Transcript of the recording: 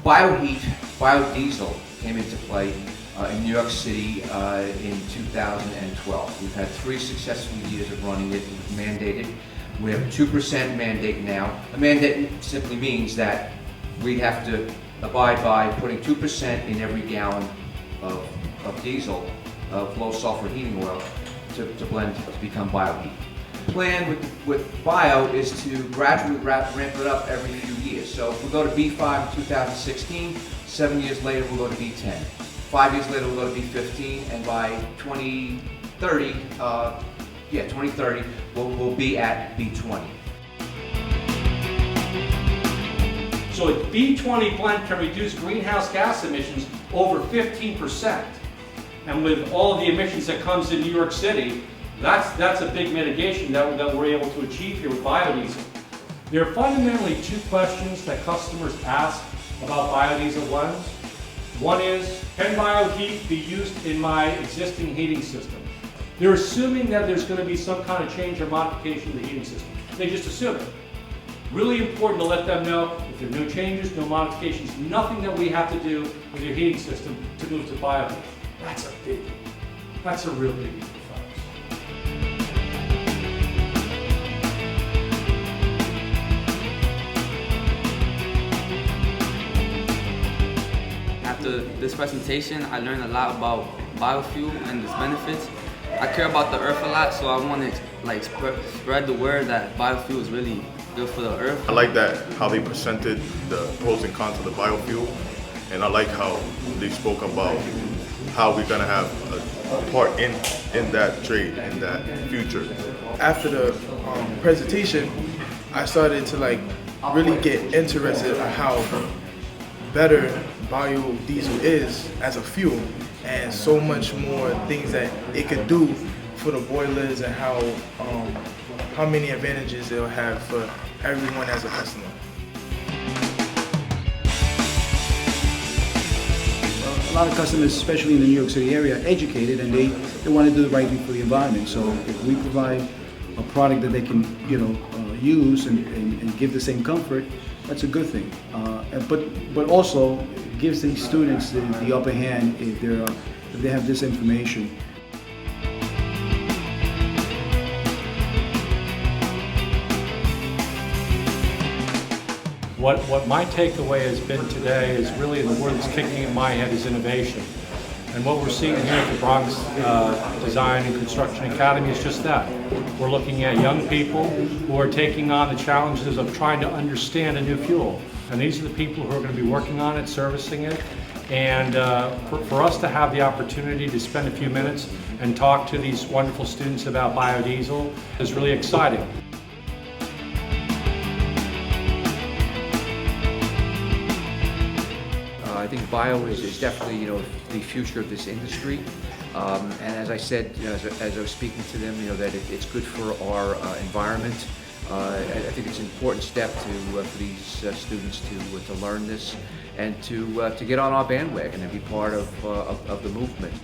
Bioheat, biodiesel came into play in New York City in 2012. We've had 3 successful years of running it. It was mandated. We have a 2% mandate now. A mandate simply means that we have to abide by putting 2% in every gallon of diesel, of low sulfur heating oil, to blend to become Bioheat. The plan with bio is to gradually ramp it up every few years. So if we go to B5 in 2016, 7 years later we'll go to B10. 5 years later we'll go to B15, and by 2030, we'll be at B20. So a B20 blend can reduce greenhouse gas emissions over 15%. And with all of the emissions that comes in New York City, that's a big mitigation that we're able to achieve here with biodiesel. There are fundamentally 2 questions that customers ask about biodiesel blends. One is, can Bioheat be used in my existing heating system? They're assuming that there's going to be some kind of change or modification to the heating system. They just assume it. Really important to let them know if there are no changes, no modifications, nothing that we have to do with your heating system to move to Bioheat. That's a biggie. That's a real biggie for folks. After this presentation, I learned a lot about biofuel and its benefits. I care about the earth a lot, so I want to spread the word that biofuel is really good for the earth. I like that how they presented the pros and cons of the biofuel, and I like how they spoke about how we're gonna have a part in that trade, in that future. After the presentation, I started to really get interested in how better biodiesel is as a fuel, and so much more things that it could do for the boilers, and how many advantages it'll have for everyone as a customer. A lot of customers, especially in the New York City area, are educated, and they want to do the right thing for the environment. So if we provide a product that they can, use and give the same comfort, that's a good thing. But also gives these students the upper hand if they have this information. What my takeaway has been today is really the word that's kicking in my head is innovation. And what we're seeing here at the Bronx Design and Construction Academy is just that. We're looking at young people who are taking on the challenges of trying to understand a new fuel. And these are the people who are going to be working on it, servicing it. And for us to have the opportunity to spend a few minutes and talk to these wonderful students about biodiesel is really exciting. I think bio is definitely, the future of this industry. And as I said, as I was speaking to them, that it's good for our environment. I think it's an important step for these students to learn this and to get on our bandwagon and be part of the movement.